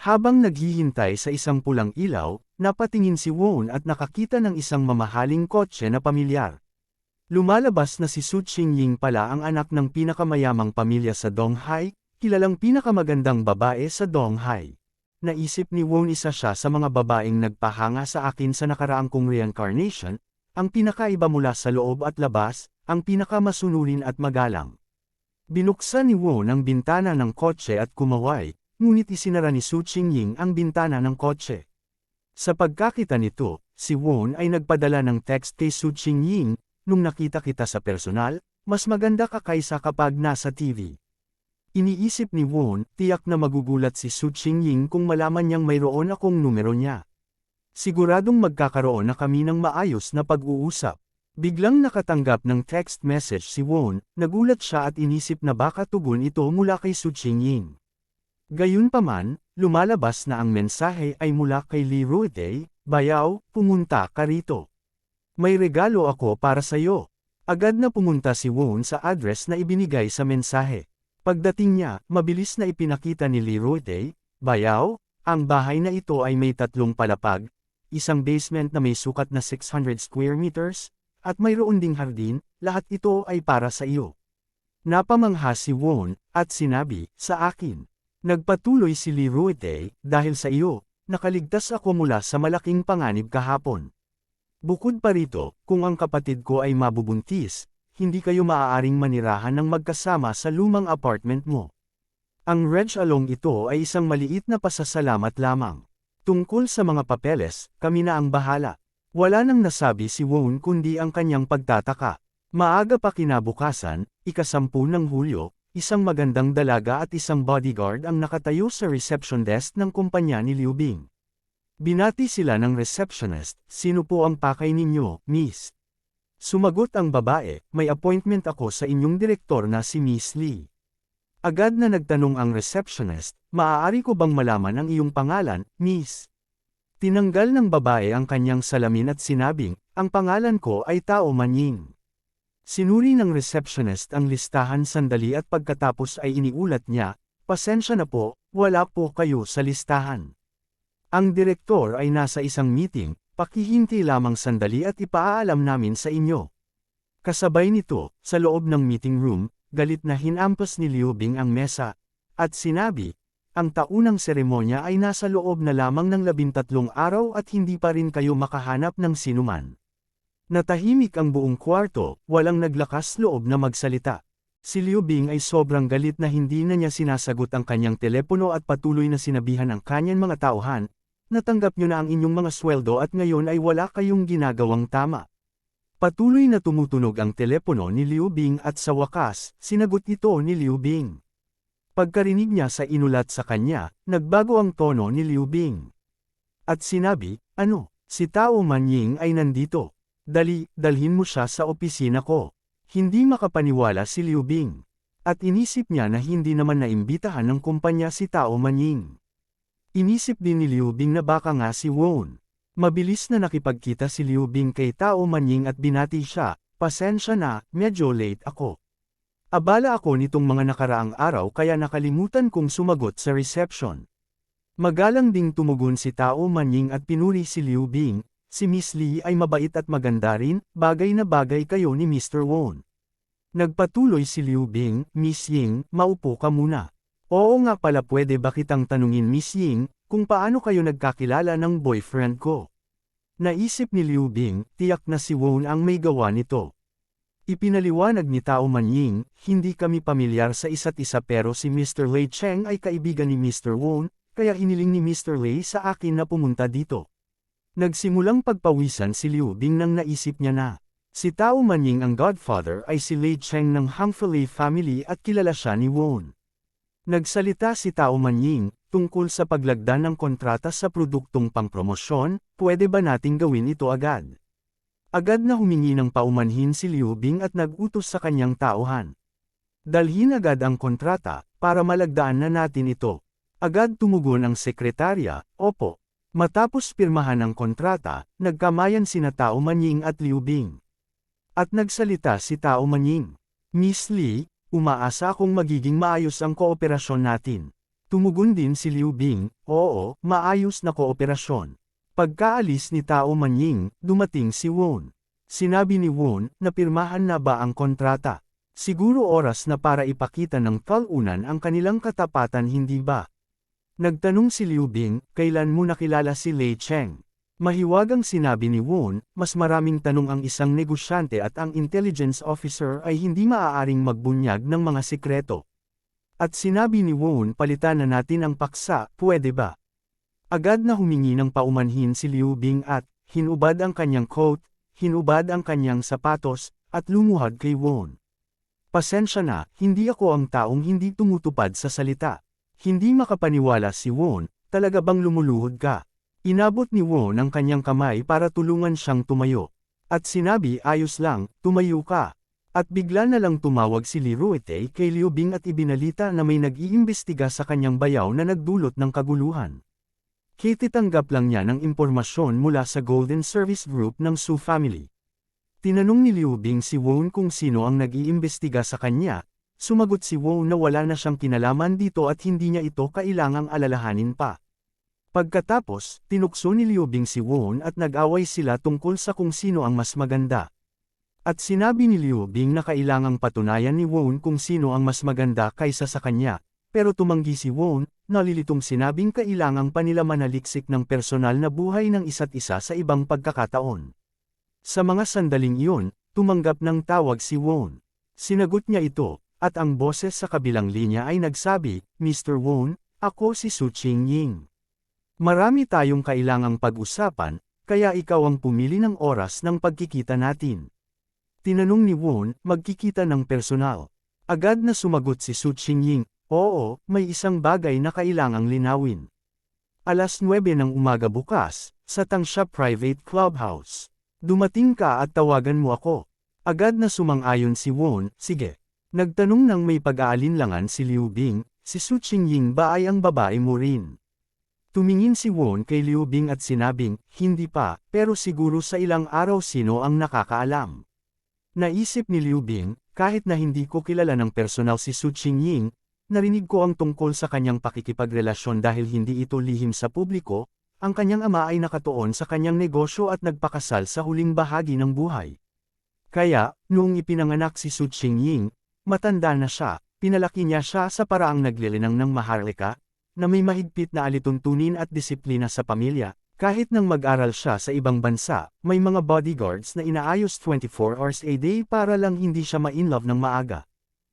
Habang naghihintay sa isang pulang ilaw, napatingin si Won at nakakita ng isang mamahaling kotse na pamilyar. Lumalabas na si Su Qingying pala ang anak ng pinakamayamang pamilya sa Donghai, kilalang pinakamagandang babae sa Donghai. Naisip ni Won isa siya sa mga babaeng nagpahanga sa akin sa nakaraang kong reincarnation, ang pinakaiba mula sa loob at labas, ang pinakamasunurin at magalang. Binuksan ni Won ang bintana ng kotse at kumaway, ngunit isinara ni Su Qingying ang bintana ng kotse. Sa pagkakita nito, si Won ay nagpadala ng text kay Su Qingying, nung nakita kita sa personal, mas maganda ka kaysa kapag nasa TV. Iniisip ni Won, tiyak na magugulat si Su Qingying kung malaman niyang mayroon akong numero niya. Siguradong magkakaroon na kami ng maayos na pag-uusap. Biglang nakatanggap ng text message si Won, nagulat siya at inisip na baka tugon ito mula kay Su Qingying. Gayunpaman, lumalabas na ang mensahe ay mula kay Li Ruide, "Bayaw, pumunta ka rito. May regalo ako para sa iyo." Agad na pumunta si Won sa address na ibinigay sa mensahe. Pagdating niya, mabilis na ipinakita ni Li Ruide, "Bayaw, ang bahay na ito ay may 3 palapag, isang basement na may sukat na 600 square meters, at mayroon ding hardin, lahat ito ay para sa iyo." Napamangha si Won, at sinabi, "Sa akin." Nagpatuloy si Li Ruide, "Dahil sa iyo, nakaligtas ako mula sa malaking panganib kahapon. Bukod pa rito, kung ang kapatid ko ay mabubuntis, hindi kayo maaaring manirahan ng magkasama sa lumang apartment mo. Ang reg-along ito ay isang maliit na pasasalamat lamang. Tungkol sa mga papeles, kami na ang bahala." Wala nang nasabi si Won kundi ang kanyang pagtataka. Maaga pa kinabukasan, ika-10 ng Hulyo, isang magandang dalaga at isang bodyguard ang nakatayo sa reception desk ng kumpanya ni Liu Bing. Binati sila ng receptionist, "Sino po ang pakay ninyo, Miss?" Sumagot ang babae, "May appointment ako sa inyong direktor na si Miss Lee." Agad na nagtanong ang receptionist, "Maaari ko bang malaman ang iyong pangalan, Miss?" Tinanggal ng babae ang kanyang salamin at sinabing, "Ang pangalan ko ay Tao Manying." Sinuri ng receptionist ang listahan sandali at pagkatapos ay iniulat niya, "Pasensya na po, wala po kayo sa listahan. Ang direktor ay nasa isang meeting, pakihinti lamang sandali at ipaalam namin sa inyo." Kasabay nito, sa loob ng meeting room, galit na hinampas ni Liu Bing ang mesa, at sinabi, "Ang taunang seremonya ay nasa loob na lamang ng 13 araw at hindi pa rin kayo makahanap ng sinuman." Natahimik ang buong kwarto, walang naglakas loob na magsalita. Si Liu Bing ay sobrang galit na hindi na niya sinasagot ang kanyang telepono at patuloy na sinabihan ang kanyang mga tauhan, "Natanggap niyo na ang inyong mga sweldo at ngayon ay wala kayong ginagawang tama." Patuloy na tumutunog ang telepono ni Liu Bing at sa wakas, sinagot ito ni Liu Bing. Pagkarinig niya sa inulat sa kanya, nagbago ang tono ni Liu Bing. At sinabi, "Ano, si Tao Manying ay nandito. Dali, dalhin mo siya sa opisina ko." Hindi makapaniwala si Liu Bing. At inisip niya na hindi naman naimbitahan ng kumpanya si Tao Manying. Inisip din ni Liu Bing na baka nga si Won. Mabilis na nakipagkita si Liu Bing kay Tao Manying at binati siya, "Pasensya na, medyo late ako. Abala ako nitong mga nakaraang araw kaya nakalimutan kong sumagot sa reception." Magalang ding tumugon si Tao Manying at pinuri si Liu Bing, "Si Miss Lee ay mabait at maganda rin, bagay na bagay kayo ni Mr. Won." Nagpatuloy si Liu Bing, "Miss Ying, maupo ka muna. Oo nga pala, pwede ba kitang tanungin, Miss Ying, kung paano kayo nagkakilala ng boyfriend ko?" Naisip ni Liu Bing, tiyak na si Won ang may gawa nito. Ipinaliwanag ni Tao Manying, "Hindi kami pamilyar sa isa't isa pero si Mr. Lei Cheng ay kaibigan ni Mr. Won, kaya hiniling ni Mr. Lei sa akin na pumunta dito." Nagsimulang pagpawisan si Liu Bing nang naisip niya na si Tao Manying ang godfather ay si Lei Cheng ng Hangfei family at kilala siya ni Won. Nagsalita si Tao Manying, "Tungkol sa paglagda ng kontrata sa produktong pangpromosyon, pwede ba nating gawin ito agad?" Agad na humingi ng paumanhin si Liu Bing at nag-utos sa kanyang tauhan. "Dalhin agad ang kontrata, para malagdaan na natin ito." Agad tumugon ang sekretarya, "Opo." Matapos pirmahan ang kontrata, nagkamayan sina Tao Manying at Liu Bing. At nagsalita si Tao Manying, "Miss Lee, umaasa akong magiging maayos ang kooperasyon natin. Tumugon din si Liu Bing, oo, maayos na kooperasyon. Pagkaalis ni Tao Manying, dumating si Won. Sinabi ni Won, napirmahan na ba ang kontrata? Siguro oras na para ipakita ng talunan ang kanilang katapatan, hindi ba? Nagtanong si Liu Bing, kailan mo nakilala si Lei Cheng? Mahiwagang sinabi ni Won, mas maraming tanong ang isang negosyante at ang intelligence officer ay hindi maaaring magbunyag ng mga sikreto. At sinabi ni Won, palitan na natin ang paksa, pwede ba? Agad na humingi ng paumanhin si Liu Bing at hinubad ang kanyang coat, hinubad ang kanyang sapatos, at lumuhad kay Won. Pasensya na, hindi ako ang taong hindi tumutupad sa salita. Hindi makapaniwala si Won, talaga bang lumuluhod ka? Inabot ni Won ang kanyang kamay para tulungan siyang tumayo. At sinabi, ayos lang, tumayo ka. At bigla na lang tumawag si Li Ruete kay Liu Bing at ibinalita na may nag-iimbestiga sa kanyang bayaw na nagdulot ng kaguluhan. Kititanggap lang niya ng impormasyon mula sa Golden Service Group ng Su family. Tinanong ni Liu Bing si Won kung sino ang nag-iimbestiga sa kanya. Sumagot si Won na wala na siyang kinalaman dito at hindi niya ito kailangang alalahanin pa. Pagkatapos, tinukso ni Liu Bing si Won at nag-away sila tungkol sa kung sino ang mas maganda. At sinabi ni Liu Bing na kailangang patunayan ni Won kung sino ang mas maganda kaysa sa kanya, pero tumanggi si Won, nalilitong sinabing kailangang pa nila manaliksik ng personal na buhay ng isa't isa sa ibang pagkakataon. Sa mga sandaling iyon, tumanggap ng tawag si Won. Sinagot niya ito, at ang boses sa kabilang linya ay nagsabi, Mr. Won, ako si Su Qingying. Marami tayong kailangang pag-usapan, kaya ikaw ang pumili ng oras ng pagkikita natin. Tinanong ni Won, magkikita ng personal. Agad na sumagot si Su Qingying, oo, may isang bagay na kailangang linawin. Alas 9 ng umaga bukas, sa Tangsha Private Clubhouse. Dumating ka at tawagan mo ako. Agad na sumang-ayon si Won, sige. Nagtanong ng may pag-aalinlangan si Liu Bing, si Su Qingying ba ay ang babae mo rin? Tumingin si Won kay Liu Bing at sinabing, hindi pa, pero siguro sa ilang araw sino ang nakakaalam. Naisip ni Liu Bing, kahit na hindi ko kilala ng personal si Su Qingying, narinig ko ang tungkol sa kanyang pakikipagrelasyon dahil hindi ito lihim sa publiko, ang kanyang ama ay nakatuon sa kanyang negosyo at nagpakasal sa huling bahagi ng buhay. Kaya, noong ipinanganak si Su Qingying, matanda na siya, pinalaki niya siya sa paraang naglilinang ng maharlika, na may mahigpit na alituntunin at disiplina sa pamilya. Kahit nang mag-aral siya sa ibang bansa, may mga bodyguards na inaayos 24 hours a day para lang hindi siya ma-inlove ng maaga.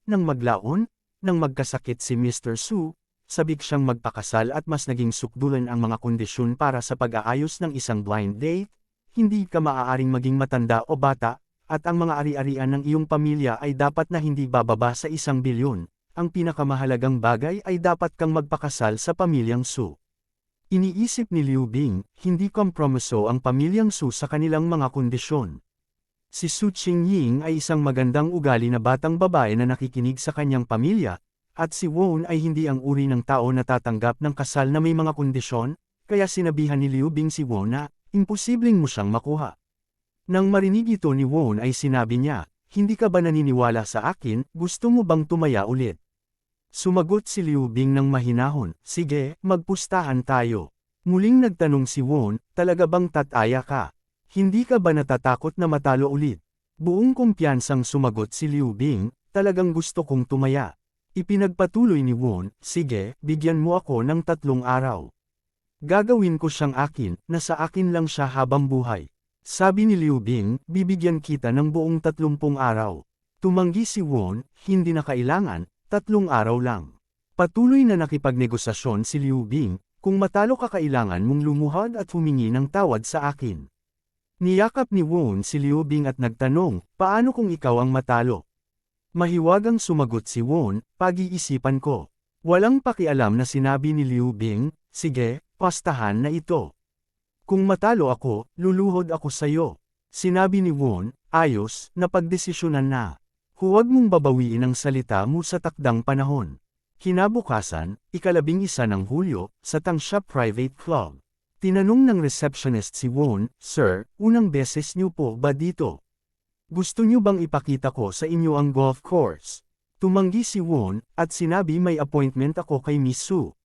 Nang maglaon, nang magkasakit si Mr. Su, sabik siyang magpakasal at mas naging sukdulan ang mga kondisyon para sa pag-aayos ng isang blind date, hindi ka maaaring maging matanda o bata, at ang mga ari-arian ng iyong pamilya ay dapat na hindi bababa sa 1 bilyon. Ang pinakamahalagang bagay ay dapat kang magpakasal sa pamilyang Su. Iniisip ni Liu Bing, hindi kompromiso ang pamilyang Su sa kanilang mga kondisyon. Si Su Qingying ay isang magandang ugali na batang babae na nakikinig sa kanyang pamilya, at si Won ay hindi ang uri ng tao na tatanggap ng kasal na may mga kondisyon, kaya sinabihan ni Liu Bing si Won na, imposibleng mo siyang makuha. Nang marinig ito ni Won ay sinabi niya, hindi ka ba naniniwala sa akin, gusto mo bang tumaya ulit? Sumagot si Liu Bing ng mahinahon, sige, magpustahan tayo. Muling nagtanong si Won, talaga bang tataya ka? Hindi ka ba natatakot na matalo ulit? Buong kumpiyansang sumagot si Liu Bing, talagang gusto kong tumaya. Ipinagpatuloy ni Won, sige, bigyan mo ako ng 3 araw. Gagawin ko siyang akin, na sa akin lang siya habang buhay. Sabi ni Liu Bing, bibigyan kita ng buong 30 araw. Tumanggi si Won, hindi na kailangan, 3 araw lang. Patuloy na nakipagnegosasyon si Liu Bing, kung matalo ka kailangan mong lumuhad at humingi ng tawad sa akin. Niyakap ni Won si Liu Bing at nagtanong, paano kung ikaw ang matalo? Mahiwagang sumagot si Won, pag-iisipan ko. Walang pakialam na sinabi ni Liu Bing, sige, pastahan na ito. Kung matalo ako, luluhod ako sayo. Sinabi ni Won, ayos, napagdesisyonan na. Huwag mong babawiin ang salita mo sa takdang panahon. Kinabukasan, 11 ng Hulyo, sa Tangsha Private Club. Tinanong ng receptionist si Won, Sir, unang beses niyo po ba dito? Gusto niyo bang ipakita ko sa inyo ang golf course? Tumanggi si Won, at sinabi may appointment ako kay Miss Su.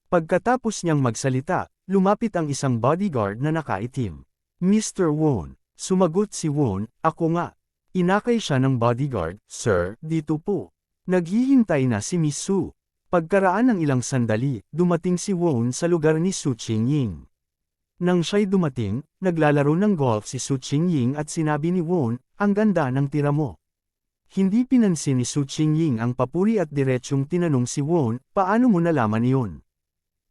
Pagkatapos niyang magsalita, lumapit ang isang bodyguard na nakaitim. Mr. Won, sumagot si Won, ako nga. Inakay siya ng bodyguard, Sir, dito po. Naghihintay na si Miss Su. Pagkaraan ng ilang sandali, dumating si Won sa lugar ni Su Qingying. Nang siya'y dumating, naglalaro ng golf si Su Qingying at sinabi ni Won, ang ganda ng tira mo. Hindi pinansin ni Su Qingying ang papuri at diretsyong tinanong si Won, paano mo nalaman iyon?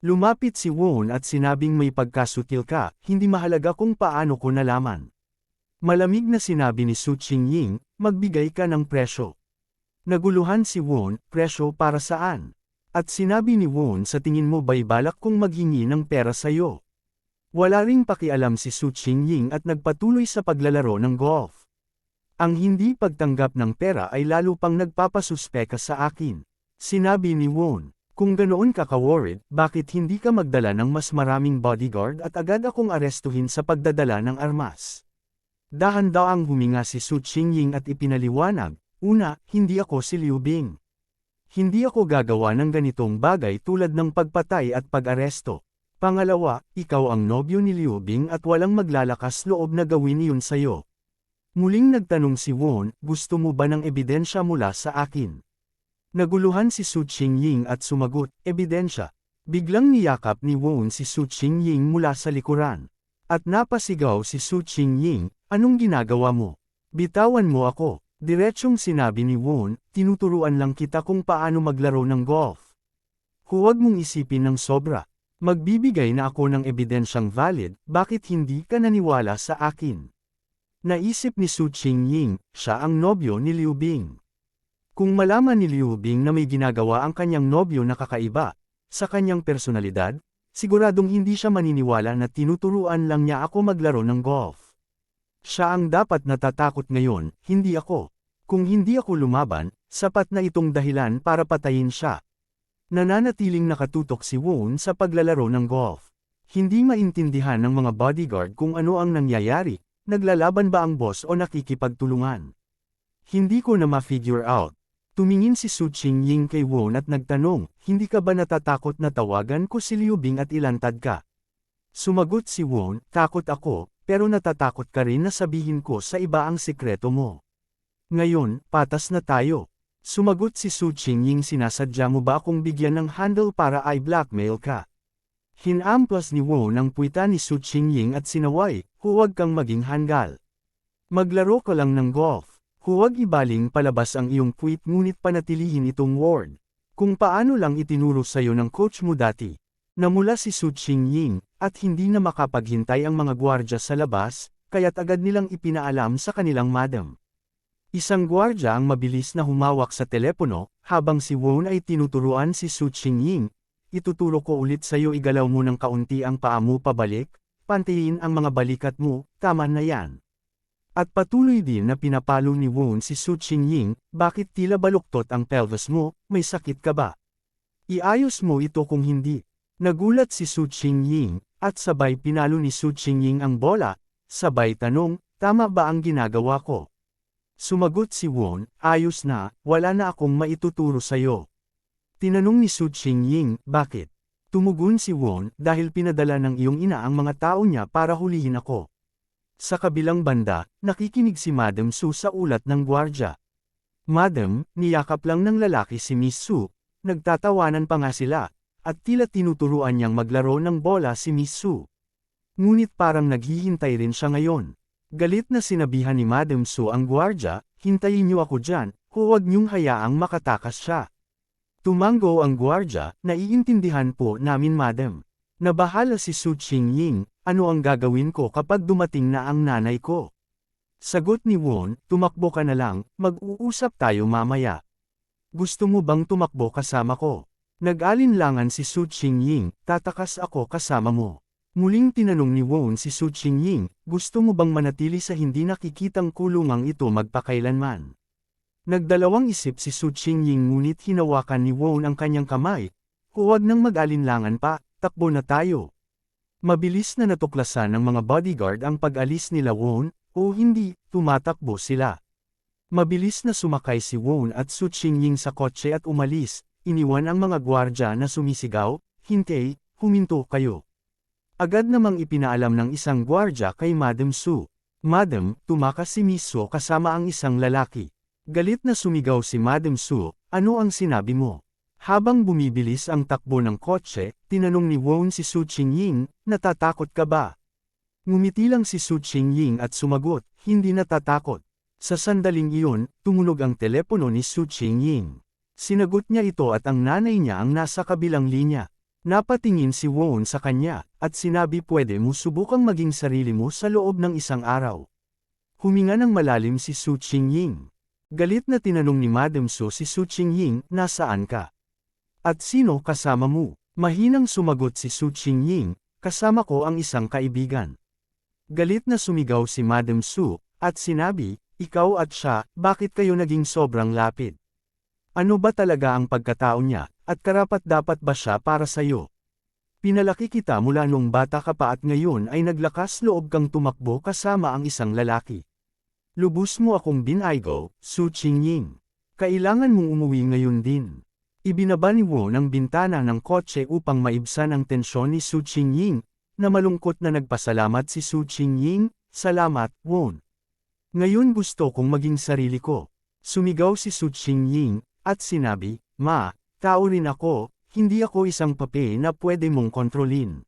Lumapit si Won at sinabing may pagkasutil ka, hindi mahalaga kung paano ko nalaman. Malamig na sinabi ni Su Qingying, magbigay ka ng presyo. Naguluhan si Won, presyo para saan? At sinabi ni Won sa tingin mo ba'y balak kong maghingi ng pera sa'yo? Wala ring pakialam si Su Qingying at nagpatuloy sa paglalaro ng golf. Ang hindi pagtanggap ng pera ay lalo pang nagpapasuspeka sa akin. Sinabi ni Won, kung ganoon ka ka-worried, bakit hindi ka magdala ng mas maraming bodyguard at agad akong arestuhin sa pagdadala ng armas? Dahan-daang huminga si Su Qingying at ipinaliwanag, una, hindi ako si Liu Bing. Hindi ako gagawa ng ganitong bagay tulad ng pagpatay at pag-aresto. Pangalawa, ikaw ang nobyo ni Liu Bing at walang maglalakas loob na gawin iyon sa'yo. Muling nagtanong si Won, gusto mo ba ng ebidensya mula sa akin? Naguluhan si Su Qingying at sumagot, ebidensya. Biglang niyakap ni Won si Su Qingying mula sa likuran. At napasigaw si Su Qingying, anong ginagawa mo? Bitawan mo ako. Diretsyong sinabi ni Won, tinuturuan lang kita kung paano maglaro ng golf. Huwag mong isipin ng sobra. Magbibigay na ako ng ebidensyang valid, bakit hindi ka naniwala sa akin? Naisip ni Su Qingying, siya ang nobyo ni Liu Bing. Kung malaman ni Liu Bing na may ginagawa ang kanyang nobyo na kakaiba, sa kanyang personalidad, siguradong hindi siya maniniwala na tinuturuan lang niya ako maglaro ng golf. Siya ang dapat natatakot ngayon, hindi ako. Kung hindi ako lumaban, sapat na itong dahilan para patayin siya. Nananatiling nakatutok si Won sa paglalaro ng golf. Hindi maintindihan ng mga bodyguard kung ano ang nangyayari, naglalaban ba ang boss o nakikipagtulungan. Hindi ko na ma-figure out. Tumingin si Su Qingying kay Won at nagtanong, hindi ka ba natatakot na tawagan ko si Liu Bing at ilantad ka? Sumagot si Won, takot ako, pero natatakot ka rin na sabihin ko sa iba ang sikreto mo. Ngayon, patas na tayo. Sumagot si Su Qingying, sinasadya mo ba akong bigyan ng handle para i-blackmail ka? Hinamplas ni Won ang puwita ni Su Qingying at sinaway, huwag kang maging hanggal. Maglaro ka lang ng golf. Huwag ibaling palabas ang iyong puwit ngunit panatilihin itong word. Kung paano lang itinuro sa'yo ng coach mo dati. Namula si Su Qingying, at hindi na makapaghintay ang mga gwardya sa labas, kaya't agad nilang ipinaalam sa kanilang madam. Isang gwardya ang mabilis na humawak sa telepono, habang si Won ay tinuturuan si Su Qingying, ituturo ko ulit sa'yo, igalaw mo ng kaunti ang paa mo pabalik, pantayin ang mga balikat mo, tama na yan. At patuloy din na pinapalo ni Won si Su Qingying, bakit tila baluktot ang pelvis mo, may sakit ka ba? Iayos mo ito kung hindi. Nagulat si Su Qingying, at sabay pinalo ni Su Qingying ang bola, sabay tanong, tama ba ang ginagawa ko? Sumagot si Won, ayos na, wala na akong maituturo sa'yo. Tinanong ni Su Qingying, bakit? Tumugon si Won, dahil pinadala ng iyong ina ang mga tao niya para hulihin ako. Sa kabilang banda, nakikinig si Madam Su sa ulat ng gwardya. Madam, niyakap lang ng lalaki si Miss Su, nagtatawanan pa nga sila, at tila tinuturuan niyang maglaro ng bola si Miss Su. Ngunit parang naghihintay rin siya ngayon. Galit na sinabihan ni Madam Su ang gwardya, hintayin niyo ako dyan, huwag niyong hayaang makatakas siya. Tumango ang gwardya, naiintindihan po namin madam. Nabahala si Su Qingying, ano ang gagawin ko kapag dumating na ang nanay ko? Sagot ni Won, tumakbo ka na lang, mag-uusap tayo mamaya. Gusto mo bang tumakbo kasama ko? Nag-alinlangan si Su Qingying, tatakas ako kasama mo. Muling tinanong ni Won si Su Qingying, gusto mo bang manatili sa hindi nakikitang kulungang ito magpakailanman? Nagdalawang isip si Su Qingying ngunit hinawakan ni Won ang kanyang kamay. Huwag nang mag-alinlangan pa, takbo na tayo. Mabilis na natuklasan ng mga bodyguard ang pag-alis nila Won, o hindi, tumatakbo sila. Mabilis na sumakay si Won at Su Qingying sa kotse at umalis, iniwan ang mga gwardya na sumisigaw, hintay, huminto kayo. Agad namang ipinaalam ng isang gwardya kay Madam Su. Madam, tumakas si Miss Su kasama ang isang lalaki. Galit na sumigaw si Madam Su, ano ang sinabi mo? Habang bumibilis ang takbo ng kotse, tinanong ni Won si Su Qingying, natatakot ka ba? Ngumiti lang si Su Qingying at sumagot, hindi natatakot. Sa sandaling iyon, tumunog ang telepono ni Su Qingying. Sinagot niya ito at ang nanay niya ang nasa kabilang linya. Napatingin si Won sa kanya, at sinabi pwede mo subukang maging sarili mo sa loob ng isang araw. Huminga ng malalim si Su Qingying. Galit na tinanong ni Madam Su si Su Qingying, nasaan ka? At sino kasama mo? Mahinang sumagot si Su Qingying, kasama ko ang isang kaibigan. Galit na sumigaw si Madam Su, at sinabi, ikaw at siya, bakit kayo naging sobrang lapid? Ano ba talaga ang pagkatao niya, at karapat-dapat ba siya para sa'yo? Pinalaki kita mula nung bata ka pa at ngayon ay naglakas loob kang tumakbo kasama ang isang lalaki. Lubos mo akong binaygo, Su Qingying. Kailangan mong umuwi ngayon din. Ibinaba ni Won ang bintana ng kotse upang maibsan ang tensyon ni Su Qingying, na malungkot na nagpasalamat si Su Qingying, salamat, Won. Ngayon gusto kong maging sarili ko. Sumigaw si Su Qingying, at sinabi, Ma, tao rin ako, hindi ako isang pape na pwede mong kontrolin.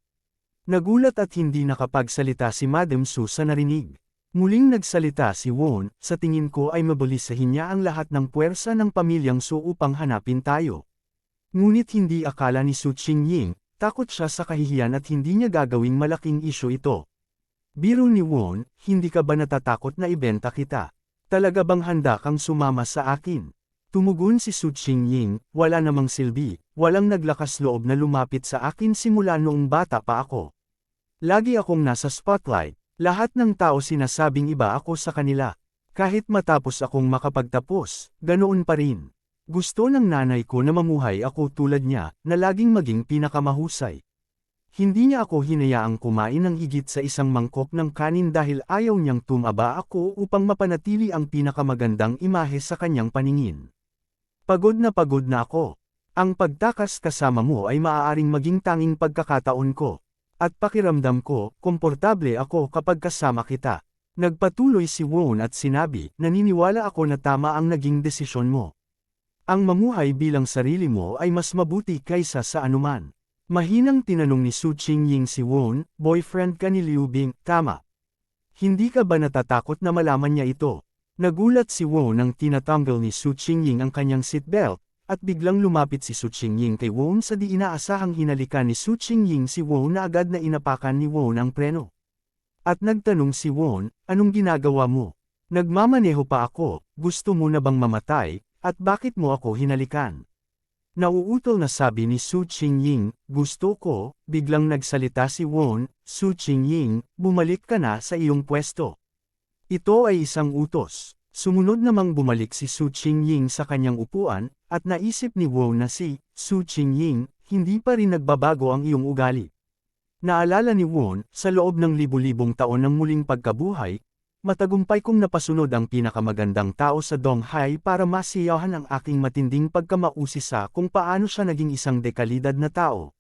Nagulat at hindi nakapagsalita si Madam Su sa narinig. Muling nagsalita si Won, sa tingin ko ay mabalisahin niya ang lahat ng puwersa ng pamilyang Su upang hanapin tayo. Ngunit hindi akala ni Su Qingying, takot siya sa kahihiyan at hindi niya gagawing malaking isyu ito. Biro ni Won, hindi ka ba natatakot na ibenta kita? Talaga bang handa kang sumama sa akin? Tumugon si Su Qingying, wala namang silbi, walang naglakas loob na lumapit sa akin simula noong bata pa ako. Lagi akong nasa spotlight, lahat ng tao sinasabing iba ako sa kanila. Kahit matapos akong makapagtapos, ganoon pa rin. Gusto ng nanay ko na mamuhay ako tulad niya, na laging maging pinakamahusay. Hindi niya ako hinayaang kumain ng higit sa isang mangkok ng kanin dahil ayaw niyang tumaba ako upang mapanatili ang pinakamagandang imahe sa kanyang paningin. Pagod na ako. Ang pagtakas kasama mo ay maaaring maging tanging pagkakataon ko. At pakiramdam ko, komportable ako kapag kasama kita. Nagpatuloy si Won at sinabi, naniniwala ako na tama ang naging desisyon mo. Ang mamuhay bilang sarili mo ay mas mabuti kaysa sa anuman. Mahinang tinanong ni Su Qingying si Won, boyfriend ka ni Liu Bing, tama. Hindi ka ba natatakot na malaman niya ito? Nagulat si Won nang tinatanggal ni Su Qingying ang kanyang seatbelt, at biglang lumapit si Su Qingying kay Won sa di inaasahang hinalikan ni Su Qingying si Won na agad na inapakan ni Won ang preno. At nagtanong si Won, anong ginagawa mo? Nagmamaneho pa ako, gusto mo na bang mamatay, at bakit mo ako hinalikan? Nauutol na sabi ni Su Qingying, gusto ko, biglang nagsalita si Won, Su Qingying, bumalik ka na sa iyong pwesto. Ito ay isang utos. Sumunod namang bumalik si Su Qingying sa kanyang upuan, at naisip ni Won na si Su Qingying, hindi pa rin nagbabago ang iyong ugali. Naalala ni Won, sa loob ng libu-libong taon ng muling pagkabuhay, matagumpay kong napasunod ang pinakamagandang tao sa Donghai para masiyahan ang aking matinding pagkamausisa kung paano siya naging isang dekalidad na tao.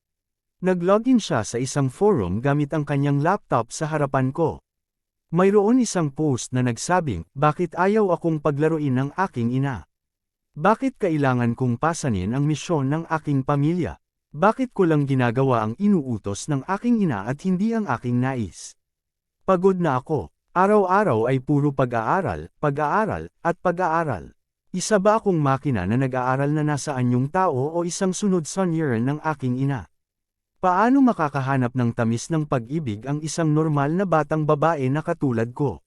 Nag-login siya sa isang forum gamit ang kanyang laptop sa harapan ko. Mayroon isang post na nagsabing, bakit ayaw akong paglaruin ng aking ina? Bakit kailangan kong pasanin ang misyon ng aking pamilya? Bakit ko lang ginagawa ang inuutos ng aking ina at hindi ang aking nais? Pagod na ako. Araw-araw ay puro pag-aaral, pag-aaral, at pag-aaral. Isa ba akong makina na nag-aaral na nasa anyong tao o isang sunod sonyeran ng aking ina? Paano makakahanap ng tamis ng pag-ibig ang isang normal na batang babae na katulad ko?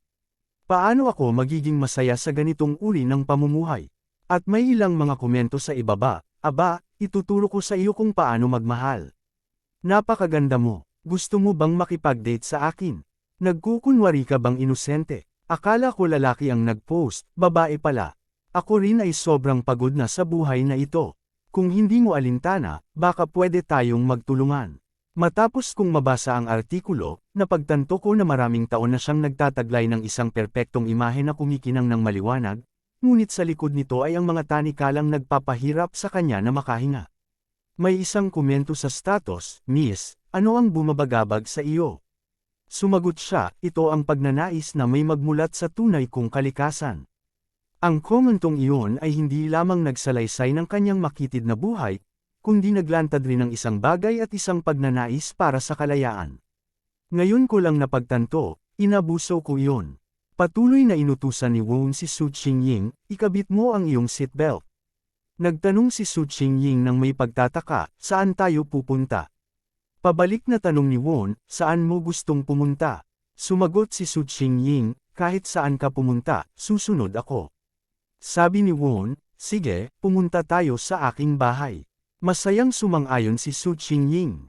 Paano ako magiging masaya sa ganitong uri ng pamumuhay? At may ilang mga komento sa ibaba, aba, ituturo ko sa iyo kung paano magmahal. Napakaganda mo, gusto mo bang makipag-date sa akin? Nagkukunwari ka bang inosente? Akala ko lalaki ang nag-post, babae pala. Ako rin ay sobrang pagod na sa buhay na ito. Kung hindi mo alintana, baka pwede tayong magtulungan. Matapos kong mabasa ang artikulo, napagtanto ko na maraming taon na siyang nagtataglay ng isang perpektong imahe na kumikinang ng maliwanag, ngunit sa likod nito ay ang mga tanikalang nagpapahirap sa kanya na makahinga. May isang komento sa status, Miss, ano ang bumabagabag sa iyo? Sumagot siya, ito ang pagnanais na may magmulat sa tunay kong kalikasan. Ang komentong iyon ay hindi lamang nagsalaysay ng kanyang makitid na buhay, kundi naglantad rin ng isang bagay at isang pagnanais para sa kalayaan. Ngayon ko lang napagtanto, inabuso ko iyon. Patuloy na inutusan ni Woon si Su Qingying, ikabit mo ang iyong seatbelt. Nagtanong si Su Qingying nang may pagtataka, saan tayo pupunta? Pabalik na tanong ni Woon, saan mo gustong pumunta? Sumagot si Su Qingying, kahit saan ka pumunta, susunod ako. Sabi ni Woon, sige, pumunta tayo sa aking bahay. Masayang sumang-ayon si Su Qingying.